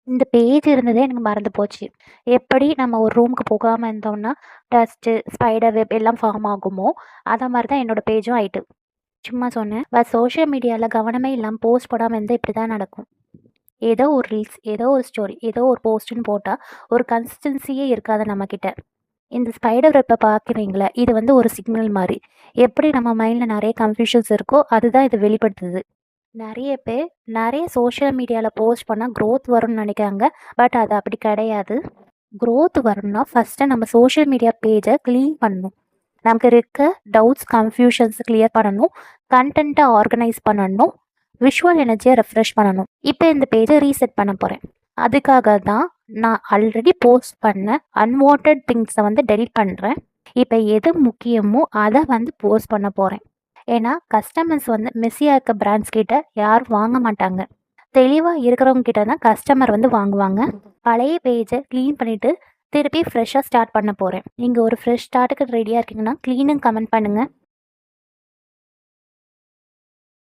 இந்த பேஜ் இருந்ததே எனக்கு மறந்து போச்சு. எப்படி நம்ம ஒரு ரூமுக்கு போகாம இருந்தோம்னா, டஸ்ட்டு, ஸ்பைடர் வெப் எல்லாம் ஃபார்ம் ஆகுமோ, அத மாரி தான் என்னோட பேஜும் ஆயிட்டு. சும்மா சொன்னேன். சோஷியல் மீடியால கவனமே இல்லாம போஸ்ட் போடாம இருந்தா இப்படி தான் நடக்கும். ஏதோ ஒரு ரீல்ஸ், ஏதோ ஒரு ஸ்டோரி, ஏதோ ஒரு போஸ்ட்டுன்னு போட்டா, ஒரு கன்சிஸ்டன்சியே இருக்காது நம்மகிட்ட. இந்த ஸ்பைடர் வெப்ப பார்க்குறீங்களா? இது வந்து ஒரு சிக்னல் மாரி. எப்படி நம்ம மைண்ட்ல நெறைய கன்ஃப்யூஷன்ஸ் இருக்கோ, அதுதான் இது வெளிப்படுத்துது. நெறைய பேர் நெறைய சோஷியல் மீடியால போஸ்ட் பண்ணா குரோத் வரும்னு நெனைக்கிறாங்க. பட் அது அப்படி கிடையாது. குரோத் வரணும்னா ஃபர்ஸ்ட்டு நம்ம சோஷியல் மீடியா பேஜ கிளீன் பண்ணணும். நமக்கு இருக்க டவுட்ஸ், கன்ஃப்யூஷன்ஸ் கிளியர் பண்ணணும். கன்டென்ட்ட ஆர்கனைஸ் பண்ணணும். விஷுவல் எனர்ஜிய ரெஃப்ரெஷ் பண்ணணும். இப்ப இந்த பேஜ ரீசெட் பண்ண போறேன். அதுக்காக தான் நான் ஆல்ரெடி போஸ்ட் பண்ண அன்வான்டட் திங்ஸ வந்து டெலீட் பண்றேன். இப்ப எது முக்கியமோ அத வந்து போஸ்ட் பண்ண போறேன். ஏன்னா கஸ்டமர்ஸ் வந்து மெஸ்ஸியா இருக்க பிராண்ட்ஸ் கிட்ட யாரும் வாங்க மாட்டாங்க. தெளிவா இருக்கிறவங்க கிட்ட தான் கஸ்டமர் வந்து வாங்குவாங்க. பழைய பேஜ கிளீன் பண்ணிட்டு திருப்பி ஃப்ரெஷ்ஷா ஸ்டார்ட் பண்ண போறேன். நீங்க ஒரு ஃப்ரெஷ் ஸ்டார்ட்டுக்கு ரெடியா இருக்கீங்கன்னா கிளீனுன்னு கமெண்ட் பண்ணுங்க.